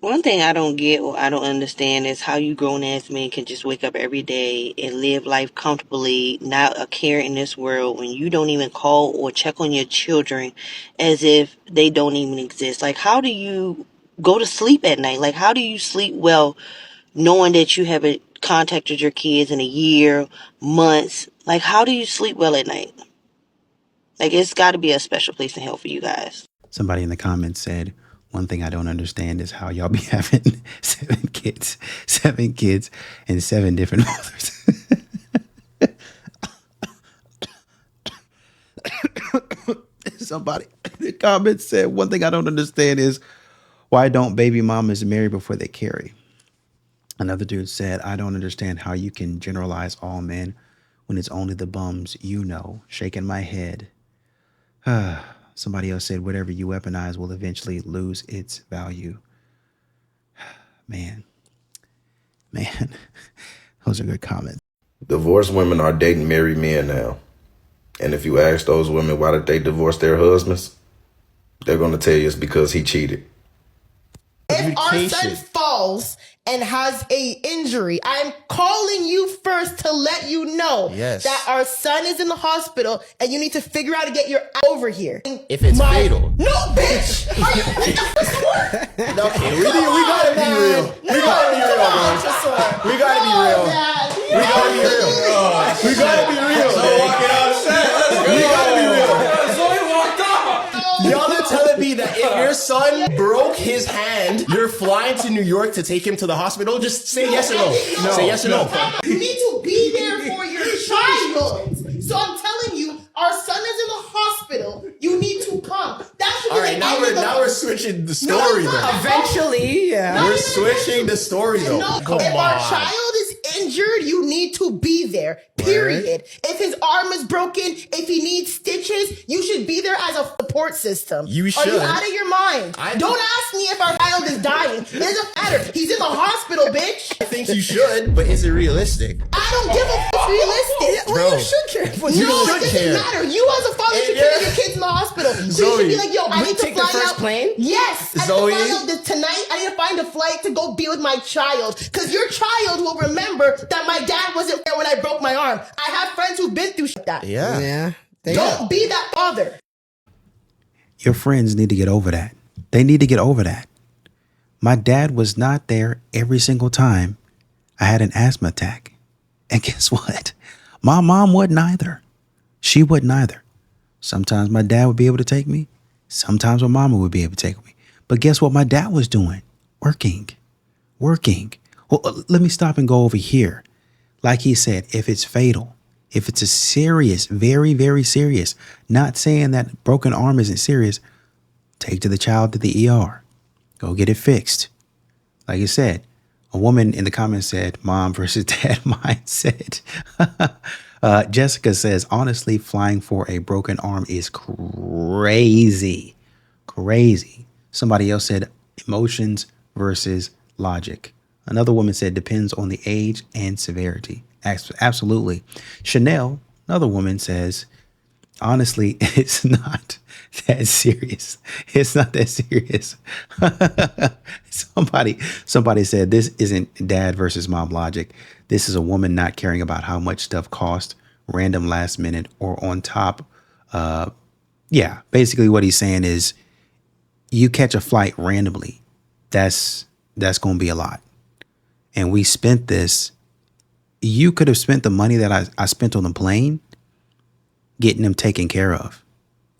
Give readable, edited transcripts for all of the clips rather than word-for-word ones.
One thing I don't get or I don't understand is how you grown ass men can just wake up every day and live life comfortably, not a care in this world, when you don't even call or check on your children as if they don't even exist. Like, how do you go to sleep at night? Like, how do you sleep well knowing that you haven't contacted your kids in a year, months? Like, how do you sleep well at night? Like, it's got to be a special place in hell for you guys. Somebody in the comments said, one thing I don't understand is how y'all be having seven kids, and seven different mothers. Somebody in the comments said, one thing I don't understand is why don't baby mamas marry before they carry? Another dude said, I don't understand how you can generalize all men when it's only the bums you know. Shaking my head. Somebody else said, whatever you weaponize will eventually lose its value. Man, man, those are good comments. Divorced women are dating married men now. And if you ask those women why did they divorce their husbands, they're going to tell you it's because he cheated. If our son falls and has a injury, I'm calling you first to let you know that our son is in the hospital and you need to figure out how to get your over here. If it's fatal. No, bitch! Are you Okay, we gotta be real. We gotta be real, bro. We gotta be real. We gotta be real. We gotta be real. We gotta be real. Y'all are telling me that if your son broke his hand, you're flying to New York to take him to the hospital? Just say yes or no. Say yes or no. You need to be there for your child. So I'm telling you, our son is in the hospital. You need to come. That should be All right, now we're switching the story though. Eventually, yeah. We're switching the story though. No, if our child is injured, you need to be there. Period. If his arm is broken, if he needs stitches, you should be there as a support system. You Are should. you out of your mind? Don't ask me if our child is dying. It doesn't matter. He's in the hospital, bitch. I think you should, but is it realistic? I don't give a fuck realistic. Bro, you should care. you No, should it doesn't care. matter. You as a father should care that your kid's in the hospital. So you should be like, yo, I need to take the fly first out. plane? Yes. I Zoe? need to fly out tonight. I need to find a flight to go be with my child. Because your child will remember that my dad wasn't there when I broke my arm. I have friends who've been through shit like that. Yeah. Don't be that father. Your friends need to get over that. They need to get over that. My dad was not there every single time I had an asthma attack. And guess what? My mom wasn't either. She wasn't either. Sometimes my dad would be able to take me. Sometimes my mama would be able to take me. But guess what my dad was doing? Working. Well, let me stop and go over here. Like he said, if it's fatal, if it's a serious, very, very serious, not saying that broken arm isn't serious, take the child to the ER. Go get it fixed. Like I said, a woman in the comments said, mom versus dad mindset. Jessica says, honestly, flying for a broken arm is crazy. Crazy. Somebody else said, emotions versus logic. Another woman said, depends on the age and severity. Absolutely. Chanel, another woman, says, honestly, it's not that serious. It's not that serious. Somebody said this isn't dad versus mom logic. This is a woman not caring about how much stuff cost, random last minute or on top. Yeah, basically what he's saying is you catch a flight randomly. That's going to be a lot. And we spent this. You could have spent the money that I spent on the plane getting them taken care of,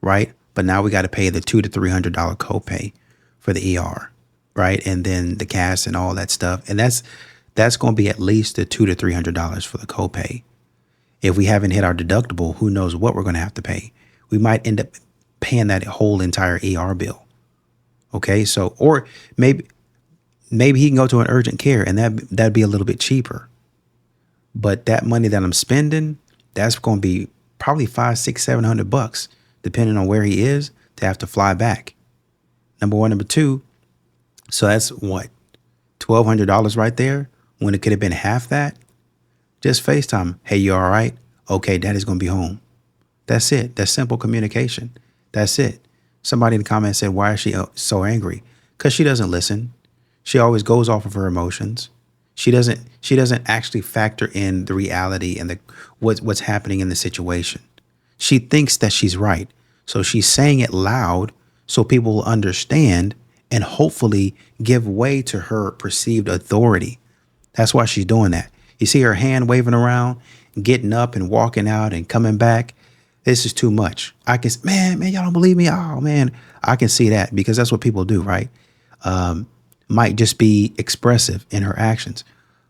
right? But now we got to pay the $200 to $300 copay for the ER, right? And then the cast and all that stuff. And that's going to be at least the $200 to $300 for the copay. If we haven't hit our deductible, who knows what we're going to have to pay? We might end up paying that whole entire ER bill. Okay, so or maybe he can go to an urgent care and that'd be a little bit cheaper. But that money that I'm spending, that's going to be probably $500, $600, $700, depending on where he is, to have to fly back. Number one. Number two, so that's what, $1,200 right there when it could have been half that. Just FaceTime. Hey, you all right? Okay, daddy's going to be home. That's it. That's simple communication. That's it. Somebody in the comments said, why is she so angry? Because she doesn't listen. She always goes off of her emotions. She doesn't actually factor in the reality and the what's happening in the situation. She thinks that she's right. So she's saying it loud so people will understand and hopefully give way to her perceived authority. That's why she's doing that. You see her hand waving around, getting up and walking out and coming back. This is too much. I can, man, y'all don't believe me. Oh man, I can see that because that's what people do, right? Might just be expressive in her actions,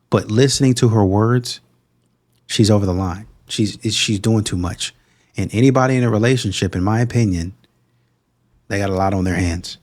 but listening to her words, she's over the line. She's doing too much. And anybody in a relationship, in my opinion, they got a lot on their hands.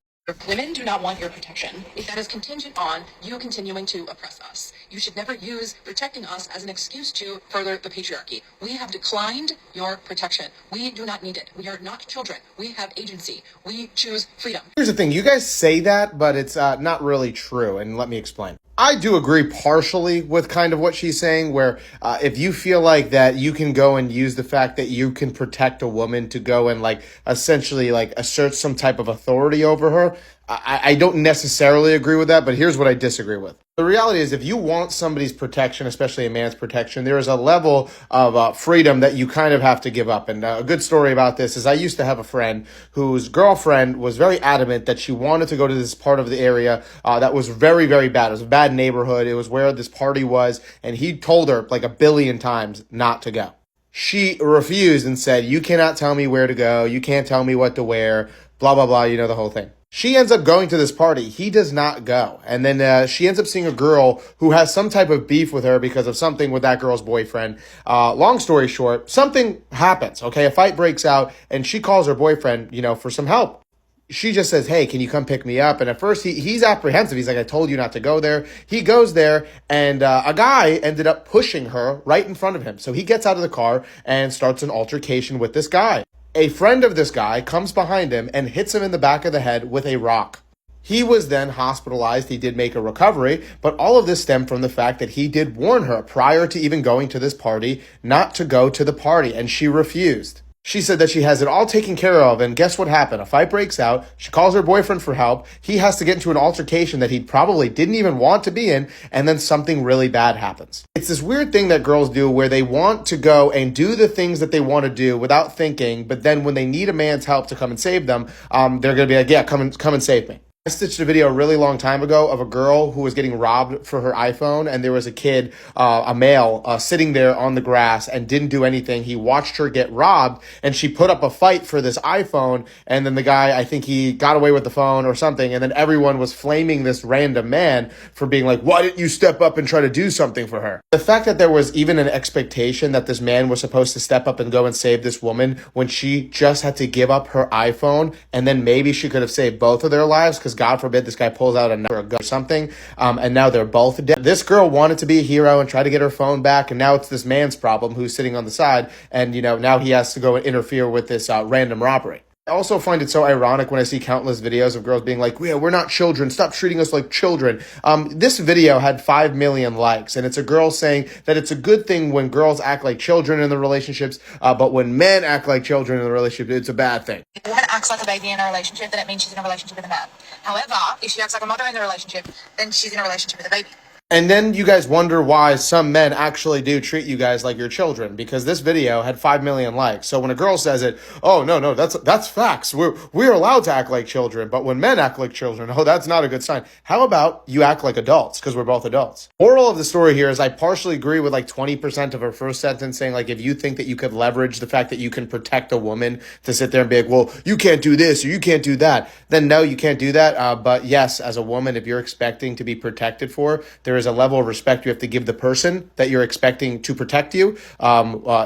Women do not want your protection if that is contingent on you continuing to oppress us. You should never use protecting us as an excuse to further the patriarchy. We have declined your protection. We do not need it. We are not children. We have agency. We choose freedom. Here's the thing. You guys say that, but it's not really true. And let me explain. I do agree partially with kind of what she's saying, where if you feel like that you can go and use the fact that you can protect a woman to go and like essentially like assert some type of authority over her, I don't necessarily agree with that, but here's what I disagree with. The reality is if you want somebody's protection, especially a man's protection, there is a level of freedom that you kind of have to give up. And a good story about this is I used to have a friend whose girlfriend was very adamant that she wanted to go to this part of the area that was very, very bad. It was a bad neighborhood. It was where this party was. And he told her like 1 billion times not to go. She refused and said, you cannot tell me where to go. You can't tell me what to wear, blah, blah, blah. You know, the whole thing. She ends up going to this party. He does not go. And then she ends up seeing a girl who has some type of beef with her because of something with that girl's boyfriend. Long story short, something happens, okay? A fight breaks out, and she calls her boyfriend, for some help. She just says, hey, can you come pick me up? And at first, he's apprehensive. He's like, I told you not to go there. He goes there, and a guy ended up pushing her right in front of him. So he gets out of the car and starts an altercation with this guy. A friend of this guy comes behind him and hits him in the back of the head with a rock. He was then hospitalized. He did make a recovery, but all of this stemmed from the fact that he did warn her prior to even going to this party not to go to the party, and she refused. She said that she has it all taken care of, and guess what happened? A fight breaks out. She calls her boyfriend for help. He has to get into an altercation that he probably didn't even want to be in, and then something really bad happens. It's this weird thing that girls do where they want to go and do the things that they want to do without thinking, but then when they need a man's help to come and save them, they're going to be like, yeah, come and save me. I stitched a video a really long time ago of a girl who was getting robbed for her iPhone, and there was a kid, a male, sitting there on the grass and didn't do anything. He watched her get robbed, and she put up a fight for this iPhone, and then the guy, I think he got away with the phone or something, and then everyone was flaming this random man for being like, why didn't you step up and try to do something for her? The fact that there was even an expectation that this man was supposed to step up and go and save this woman when she just had to give up her iPhone, and then maybe she could have saved both of their lives, because God forbid this guy pulls out a knife or a gun or something, and now they're both dead. This girl wanted to be a hero and try to get her phone back, and now it's this man's problem who's sitting on the side, and now he has to go and interfere with this random robbery. I also find it so ironic when I see countless videos of girls being like, yeah, we're not children, stop treating us like children. This video had 5 million likes, and it's a girl saying that it's a good thing when girls act like children in the relationships, but when men act like children in the relationship, it's a bad thing. If a woman acts like a baby in a relationship, then it means she's in a relationship with a man. However, if she acts like a mother in the relationship, then she's in a relationship with a baby. And then you guys wonder why some men actually do treat you guys like your children, because this video had 5 million likes. So when a girl says it, oh, no, that's facts. We're allowed to act like children, but when men act like children, oh, that's not a good sign. How about you act like adults, because we're both adults? Moral of the story here is I partially agree with like 20% of her first sentence saying like if you think that you could leverage the fact that you can protect a woman to sit there and be like, well, you can't do this or you can't do that, then no, you can't do that. But yes, as a woman, if you're expecting to be protected for, there is a level of respect you have to give the person that you're expecting to protect you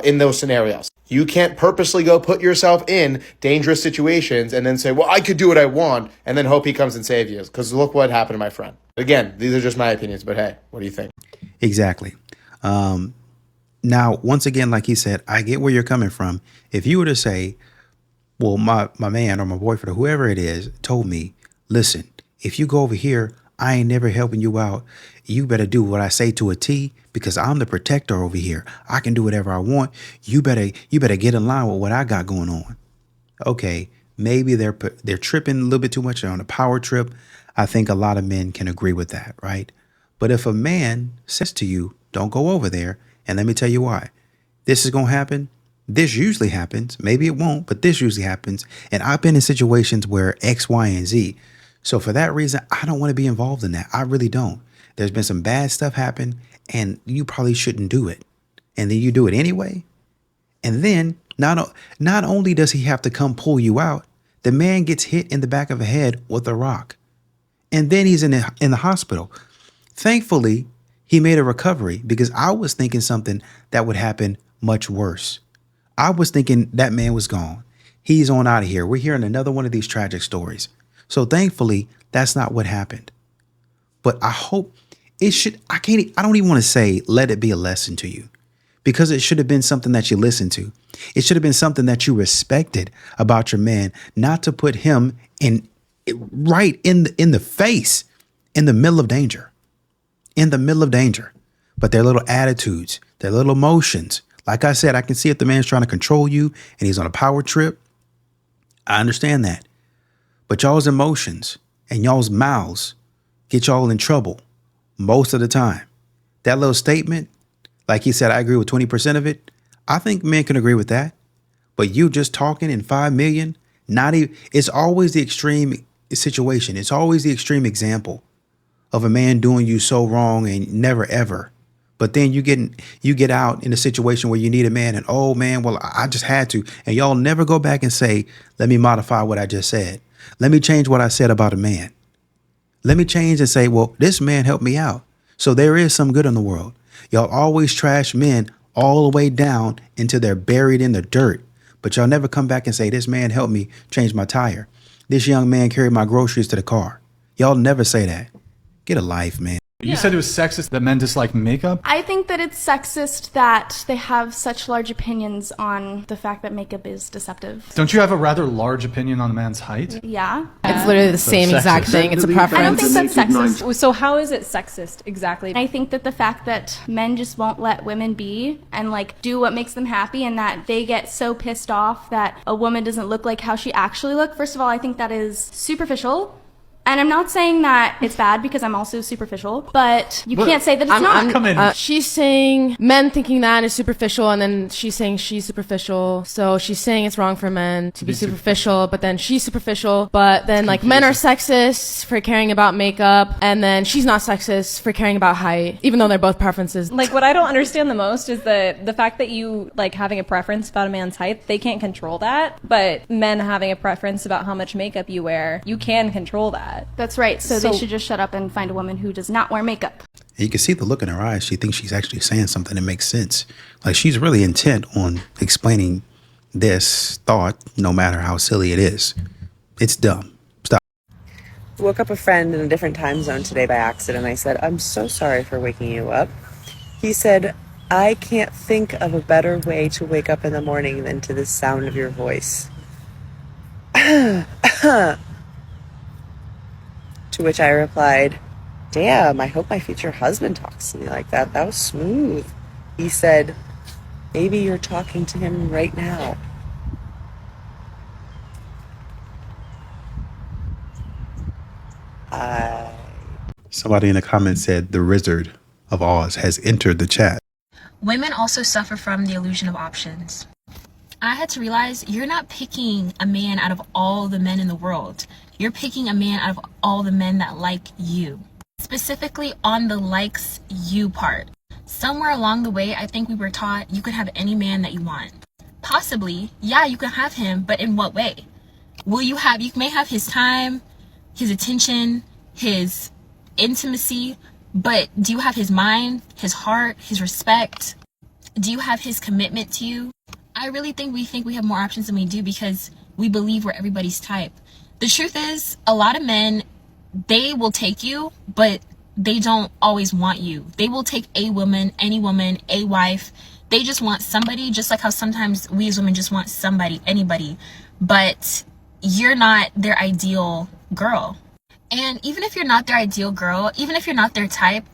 in those scenarios. You can't purposely go put yourself in dangerous situations and then say, well, I could do what I want, and then hope he comes and saves you. Because look what happened to my friend. Again, these are just my opinions, but hey, what do you think? Exactly. Now, once again, like he said, I get where you're coming from. If you were to say, well, my man or my boyfriend or whoever it is told me, listen, if you go over here, I ain't never helping you out. You better do what I say to a T, because I'm the protector over here. I can do whatever I want. You better get in line with what I got going on. Okay, maybe they're tripping a little bit too much on a power trip. I think a lot of men can agree with that, right? But if a man says to you, don't go over there, and let me tell you why. This is going to happen. This usually happens. Maybe it won't, but this usually happens. And I've been in situations where X, Y, and Z. So for that reason, I don't want to be involved in that. I really don't. There's been some bad stuff happen, and you probably shouldn't do it. And then you do it anyway. And then not only does he have to come pull you out, the man gets hit in the back of the head with a rock. And then he's in the hospital. Thankfully, he made a recovery, because I was thinking something that would happen much worse. I was thinking that man was gone. He's on out of here. We're hearing another one of these tragic stories. So thankfully, that's not what happened. But I hope it should, I don't even want to say let it be a lesson to you, because it should have been something that you listened to. It should have been something that you respected about your man, not to put him right in the face, in the middle of danger. In the middle of danger. But their little attitudes, their little emotions. Like I said, I can see if the man's trying to control you and he's on a power trip. I understand that. But y'all's emotions and y'all's mouths get y'all in trouble most of the time. That little statement, like he said, I agree with 20% of it. I think men can agree with that. But you just talking in 5 million, not even, it's always the extreme situation. It's always the extreme example of a man doing you so wrong and never ever. But then you get out in a situation where you need a man and, oh man, well, I just had to. And y'all never go back and say, let me modify what I just said. Let me change what I said about a man. Let me change and say, well, this man helped me out. So there is some good in the world. Y'all always trash men all the way down until they're buried in the dirt. But y'all never come back and say, this man helped me change my tire. This young man carried my groceries to the car. Y'all never say that. Get a life, man. You said it was sexist that men dislike makeup? I think that it's sexist that they have such large opinions on the fact that makeup is deceptive. Don't you have a rather large opinion on a man's height? Yeah. It's literally the same exact thing. It's a preference. I don't think that's sexist. So how is it sexist exactly? I think that the fact that men just won't let women be and like do what makes them happy, and that they get so pissed off that a woman doesn't look like how she actually looks. First of all, I think that is superficial. And I'm not saying that it's bad, because I'm also superficial, but you can't say that it's not. She's saying men thinking that is superficial, and then she's saying she's superficial. So she's saying it's wrong for men to be superficial, but then she's superficial. But then like men are sexist for caring about makeup, and then she's not sexist for caring about height, even though they're both preferences. Like, what I don't understand the most is the fact that you like having a preference about a man's height, they can't control that. But men having a preference about how much makeup you wear, you can control that. That's right. So they should just shut up and find a woman who does not wear makeup. You can see the look in her eyes. She thinks she's actually saying something that makes sense. Like, she's really intent on explaining this thought, no matter how silly it is. It's dumb. Stop. Woke up a friend in a different time zone today by accident. I said, I'm so sorry for waking you up. He said, I can't think of a better way to wake up in the morning than to the sound of your voice. To which I replied, damn, I hope my future husband talks to me like that. That was smooth. He said, maybe you're talking to him right now. Somebody in the comments said the Wizard of Oz has entered the chat. Women also suffer from the illusion of options. I had to realize you're not picking a man out of all the men in the world. You're picking a man out of all the men that like you. Specifically on the likes you part. Somewhere along the way, I think we were taught you could have any man that you want. Possibly, yeah, you can have him, but in what way? You may have his time, his attention, his intimacy, but do you have his mind, his heart, his respect? Do you have his commitment to you? I really think we have more options than we do, because we believe we're everybody's type. The truth is, a lot of men, they will take you, but they don't always want you. They will take a woman, any woman, a wife. They just want somebody, just like how sometimes we as women just want somebody, anybody. But you're not their ideal girl. And even if you're not their ideal girl, even if you're not their type,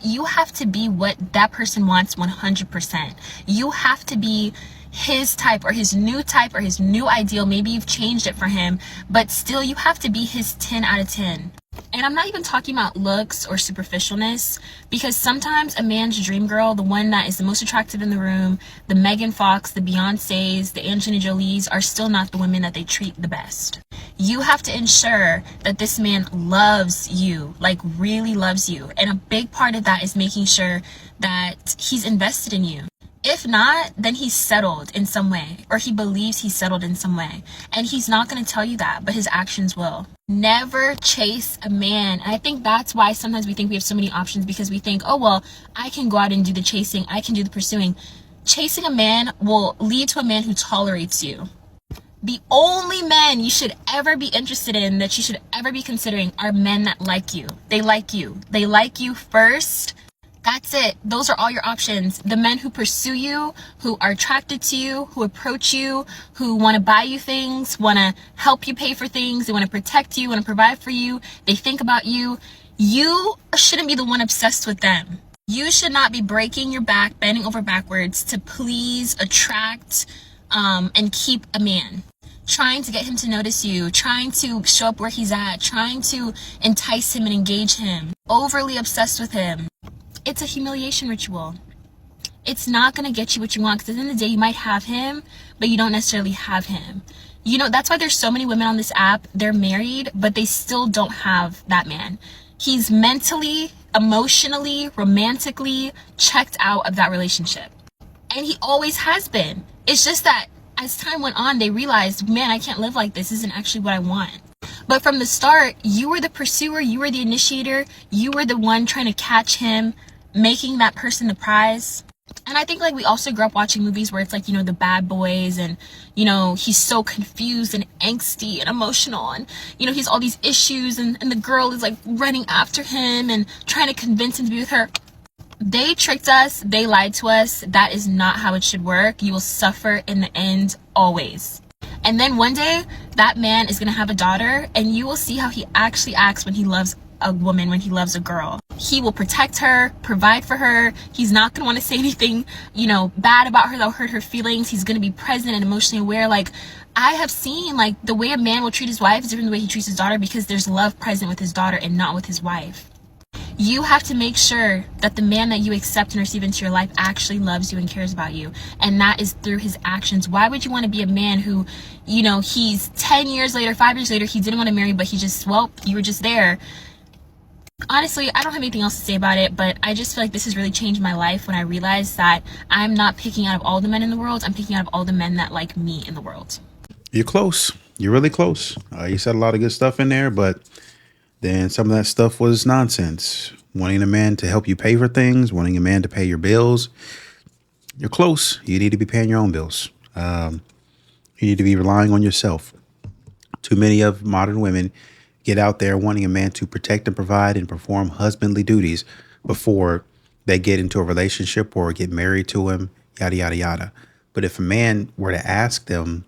you have to be what that person wants 100%. You have to be his type or his new ideal. Maybe you've changed it for him, but still you have to be his 10 out of 10. And I'm not even talking about looks or superficialness, because sometimes a man's dream girl, the one that is the most attractive in the room, the Megan Fox, the Beyoncés, the Angelina Jolies, are still not the women that they treat the best. You have to ensure that this man loves you, like really loves you. And a big part of that is making sure that he's invested in you. If not, then he's settled in some way, or he believes he's settled in some way. And he's not going to tell you that, but his actions will. Never chase a man. And I think that's why sometimes we think we have so many options, because we think, oh, well, I can go out and do the chasing. I can do the pursuing. Chasing a man will lead to a man who tolerates you. The only men you should ever be interested in, that you should ever be considering, are men that like you. They like you. They like you first. That's it. Those are all your options. The men who pursue you, who are attracted to you, who approach you, who want to buy you things, want to help you pay for things, they want to protect you, want to provide for you, they think about you. You shouldn't be the one obsessed with them. You should not be breaking your back, bending over backwards to please, attract, and keep a man. Trying to get him to notice you, trying to show up where he's at, trying to entice him and engage him, overly obsessed with him. It's a humiliation ritual. It's not going to get you what you want, because at the end of the day, you might have him, but you don't necessarily have him. You know, that's why there's so many women on this app, they're married, but they still don't have that man. He's mentally, emotionally, romantically checked out of that relationship. And he always has been. It's just that as time went on, they realized, man, I can't live like this. This isn't actually what I want. But from the start, you were the pursuer, you were the initiator, you were the one trying to catch him, making that person the prize. And I think, like, we also grew up watching movies where it's like, you know, the bad boys, and, you know, he's so confused and angsty and emotional, and, you know, he's all these issues, and the girl is like running after him and trying to convince him to be with her. They tricked us, they lied to us. That is not how it should work. You will suffer in the end, always. And then one day, that man is going to have a daughter, and you will see how he actually acts when he loves a woman, when he loves a girl. He will protect her, provide for her. He's not going to want to say anything, you know, bad about her that'll hurt her feelings. He's going to be present and emotionally aware. Like, I have seen, like, the way a man will treat his wife is different than the way he treats his daughter, because there's love present with his daughter and not with his wife. You have to make sure that the man that you accept and receive into your life actually loves you and cares about you. And that is through his actions. Why would you want to be a man who, you know, he's 10 years later, 5 years later, he didn't want to marry, but he just, well, you were just there. Honestly, I don't have anything else to say about it, but I just feel like this has really changed my life when I realized that I'm not picking out of all the men in the world. I'm picking out of all the men that like me in the world. You're close. You're really close. You said a lot of good stuff in there, but then some of that stuff was nonsense. Wanting a man to help you pay for things, wanting a man to pay your bills. You're close. You need to be paying your own bills. You need to be relying on yourself. Too many of modern women get out there wanting a man to protect and provide and perform husbandly duties before they get into a relationship or get married to him, yada, yada, yada. But if a man were to ask them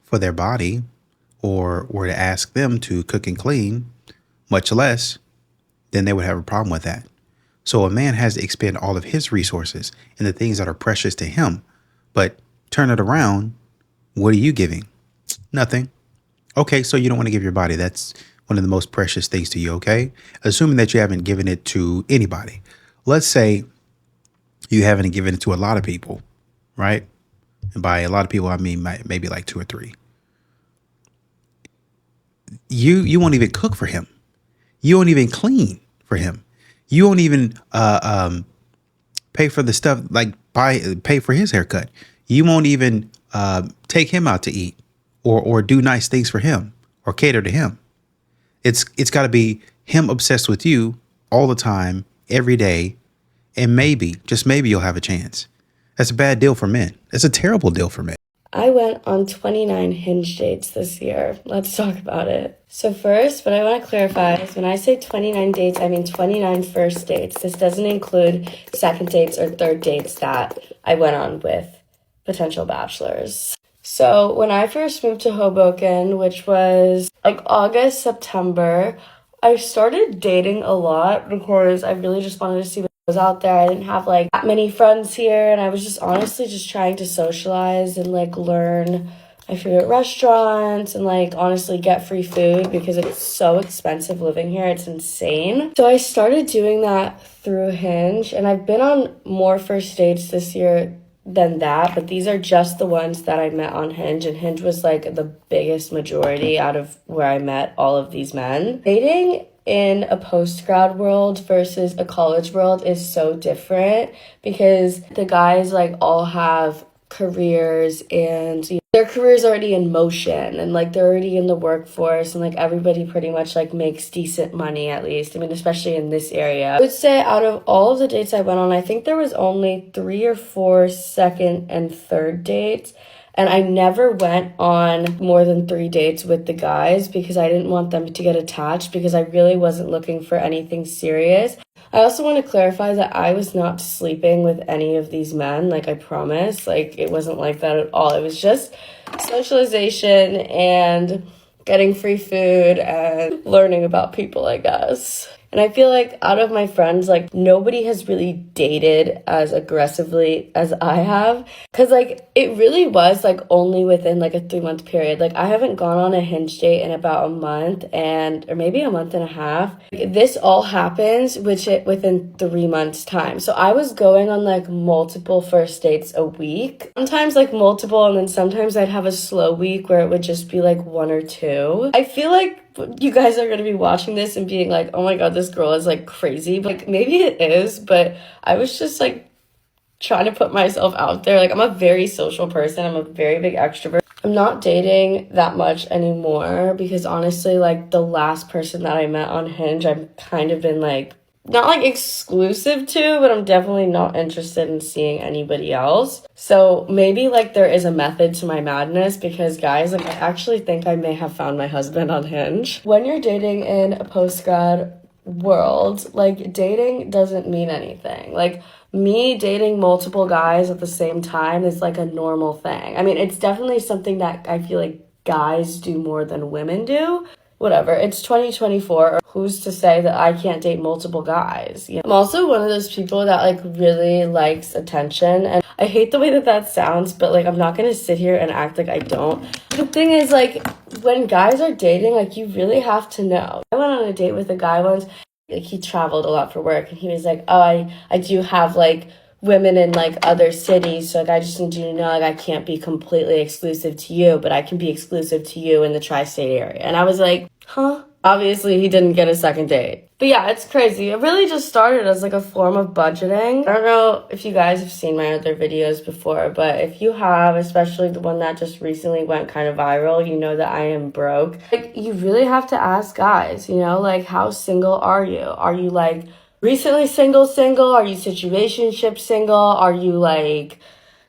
for their body, or were to ask them to cook and clean, much less, then they would have a problem with that. So a man has to expend all of his resources in the things that are precious to him. But turn it around, what are you giving? Nothing. Okay, so you don't want to give your body. That's one of the most precious things to you, okay? Assuming that you haven't given it to anybody. Let's say you haven't given it to a lot of people, right? And by a lot of people, I mean maybe like 2 or 3. You won't even cook for him. You won't even clean for him. You won't even pay for the stuff, like pay for his haircut. You won't even take him out to eat or do nice things for him or cater to him. It's got to be him obsessed with you all the time, every day, and maybe, just maybe, you'll have a chance. That's a bad deal for men. That's a terrible deal for men. I went on 29 Hinge dates this year. Let's talk about it. So first, what I want to clarify is when I say 29 dates, I mean 29 first dates. This doesn't include second dates or third dates that I went on with potential bachelors. So when I first moved to Hoboken, which was like August, September, I started dating a lot because I really just wanted to see was out there. I didn't have like that many friends here, and I was just honestly just trying to socialize and like learn my favorite restaurants and like honestly get free food because it's so expensive living here. It's insane. So I started doing that through Hinge, and I've been on more first dates this year than that, but these are just the ones that I met on Hinge, and Hinge was like the biggest majority out of where I met all of these men. Dating in a post-grad world versus a college world is so different because the guys like all have careers and their careers already in motion and like they're already in the workforce, and like everybody pretty much like makes decent money, at least. I mean, especially in this area. I would say out of all of the dates I went on, I think there was only 3 or 4 second and third dates. And I never went on more than 3 dates with the guys because I didn't want them to get attached because I really wasn't looking for anything serious. I also want to clarify that I was not sleeping with any of these men, like I promise. Like, it wasn't like that at all. It was just socialization and getting free food and learning about people, I guess. And I feel like out of my friends, like nobody has really dated as aggressively as I have. Cause like it really was like only within like a 3-month period. Like I haven't gone on a Hinge date in about a month or maybe a month and a half. This all happens within 3 months time. So I was going on like multiple first dates a week. Sometimes like multiple, and then sometimes I'd have a slow week where it would just be like 1 or 2. I feel like you guys are going to be watching this and being like, oh my god, this girl is like crazy. Like maybe it is, but I was just like trying to put myself out there. Like I'm a very social person. I'm a very big extrovert. I'm not dating that much anymore because honestly, like the last person that I met on Hinge, I've kind of been like, not like exclusive to, but I'm definitely not interested in seeing anybody else. So maybe like there is a method to my madness because guys, like I actually think I may have found my husband on Hinge. When you're dating in a post-grad world, like dating doesn't mean anything. Like me dating multiple guys at the same time is like a normal thing. I mean, it's definitely something that I feel like guys do more than women do. Whatever, it's 2024. Who's to say that I can't date multiple guys? You know? I'm also one of those people that like really likes attention, and I hate the way that sounds, but like I'm not gonna sit here and act like I don't. The thing is, like when guys are dating, like you really have to know. I went on a date with a guy once. Like he traveled a lot for work, and he was like, oh, I do have like women in like other cities, so like I just need you to know like I can't be completely exclusive to you, but I can be exclusive to you in the tri-state area. And I was like, huh? Obviously he didn't get a second date. But yeah, it's crazy. It really just started as like a form of budgeting. I don't know if you guys have seen my other videos before, but if you have, especially the one that just recently went kind of viral, you know that I am broke. Like you really have to ask guys, you know, like how single are you? Are you like recently single? Are you situationship single? Are you like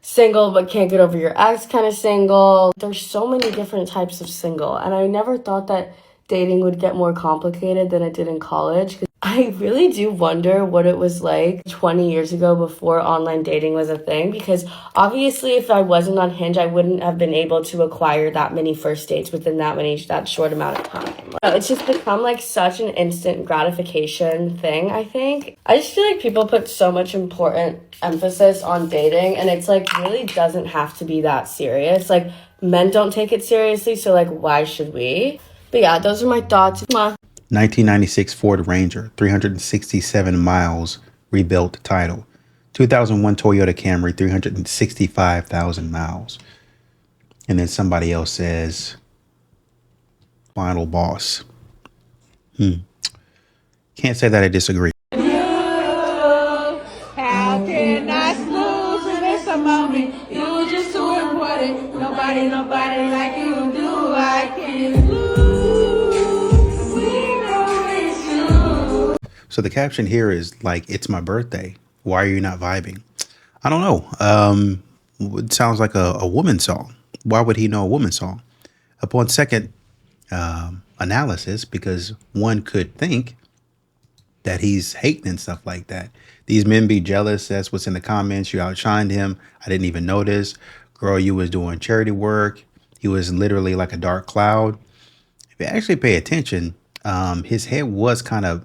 single but can't get over your ex kind of single? There's so many different types of single, and I never thought that dating would get more complicated than it did in college. I really do wonder what it was like 20 years ago before online dating was a thing, because obviously if I wasn't on Hinge, I wouldn't have been able to acquire that many first dates within that short amount of time. It's just become like such an instant gratification thing, I think. I just feel like people put so much important emphasis on dating, and it's like really doesn't have to be that serious. Like men don't take it seriously, so like why should we? But yeah, those are my thoughts. 1996 Ford Ranger, 367 miles, rebuilt title. 2001 Toyota Camry, 365,000 miles. And then somebody else says, final boss. Can't say that I disagree. How can I snooze when it's a moment? You just too important. Nobody like you do. I can't lose. So the caption here is like, it's my birthday. Why are you not vibing? I don't know. It sounds like a woman song. Why would he know a woman song? Upon second analysis, because one could think that he's hating and stuff like that. These men be jealous. That's what's in the comments. You outshined him. I didn't even notice. Girl, you was doing charity work. He was literally like a dark cloud. If you actually pay attention, his head was kind of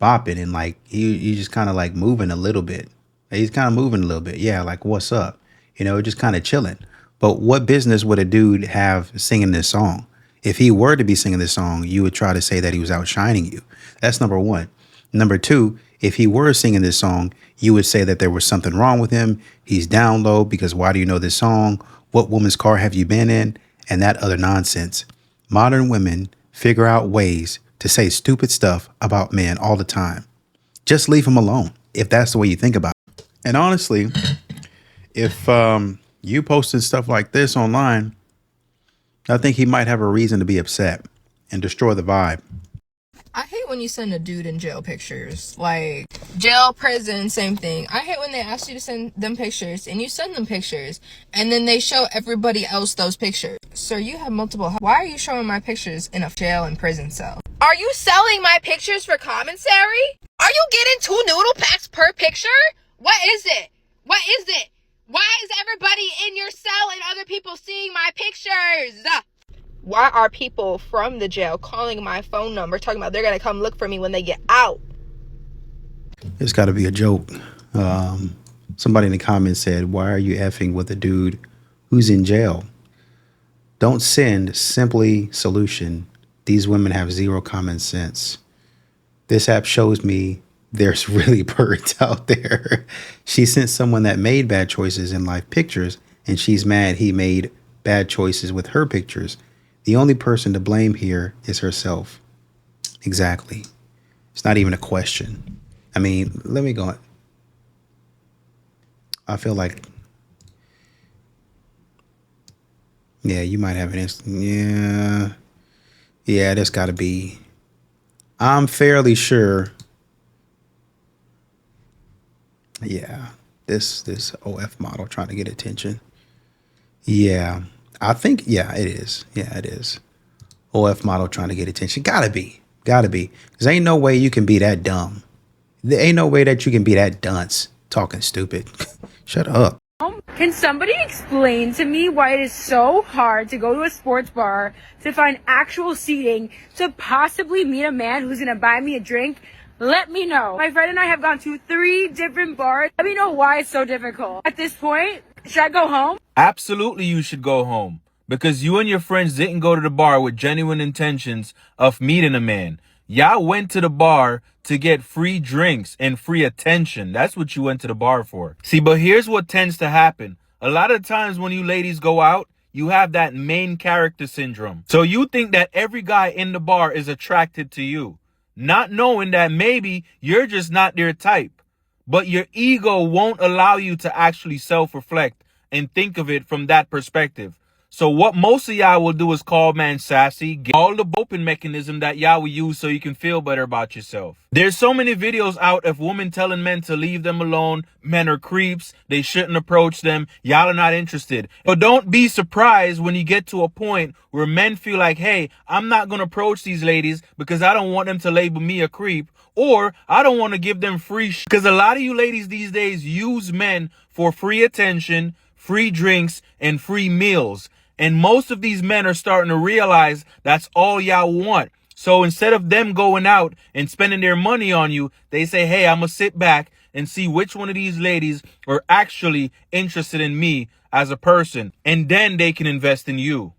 bopping and like he just kind of like moving a little bit. He's kind of moving a little bit. Yeah, like what's up? You know, just kind of chilling. But what business would a dude have singing this song? If he were to be singing this song, you would try to say that he was outshining you. That's number one. Number two, if he were singing this song, you would say that there was something wrong with him. He's down low because why do you know this song? What woman's car have you been in? And that other nonsense. Modern women figure out ways to say stupid stuff about men all the time. Just leave him alone if that's the way you think about it. And honestly, if you posting stuff like this online, I think he might have a reason to be upset and destroy the vibe. I hate when you send a dude in jail pictures. Like, jail, prison, same thing. I hate when they ask you to send them pictures, and you send them pictures, and then they show everybody else those pictures. Sir, you have multiple... Why are you showing my pictures in a jail and prison cell? Are you selling my pictures for commissary? Are you getting 2 noodle packs per picture? What is it? What is it? Why is everybody in your cell and other people seeing my pictures? Why are people from the jail calling my phone number, talking about they're going to come look for me when they get out? It's got to be a joke. Somebody in the comments said, why are you effing with a dude who's in jail? Don't send, simply solution. These women have zero common sense. This app shows me there's really birds out there. She sent someone that made bad choices in life pictures, and she's mad he made bad choices with her pictures. The only person to blame here is herself. Exactly. It's not even a question. I mean, let me go. I feel like, yeah, you might have an instant. Yeah, there's got to be. I'm fairly sure. Yeah, this OF model trying to get attention. Yeah. I think, yeah, it is. Yeah, it is. OF model trying to get attention. Gotta be. Because ain't no way you can be that dumb. There ain't no way that you can be that dunce talking stupid. Shut up. Can somebody explain to me why it is so hard to go to a sports bar to find actual seating to possibly meet a man who's going to buy me a drink? Let me know. My friend and I have gone to 3 different bars. Let me know why it's so difficult. At this point, should I go home? Absolutely, you should go home. Because you and your friends didn't go to the bar with genuine intentions of meeting a man. Y'all went to the bar to get free drinks and free attention. That's what you went to the bar for. See, but here's what tends to happen. A lot of times when you ladies go out, you have that main character syndrome. So you think that every guy in the bar is attracted to you, not knowing that maybe you're just not their type. But your ego won't allow you to actually self-reflect and think of it from that perspective. So what most of y'all will do is call man sassy, get all the coping mechanism that y'all will use so you can feel better about yourself. There's so many videos out of women telling men to leave them alone. Men are creeps. They shouldn't approach them. Y'all are not interested. But don't be surprised when you get to a point where men feel like, hey, I'm not going to approach these ladies because I don't want them to label me a creep. Or I don't want to give them free because a lot of you ladies these days use men for free attention, free drinks, and free meals. And most of these men are starting to realize that's all y'all want. So instead of them going out and spending their money on you, they say, hey, I'm going to sit back and see which one of these ladies are actually interested in me as a person. And then they can invest in you.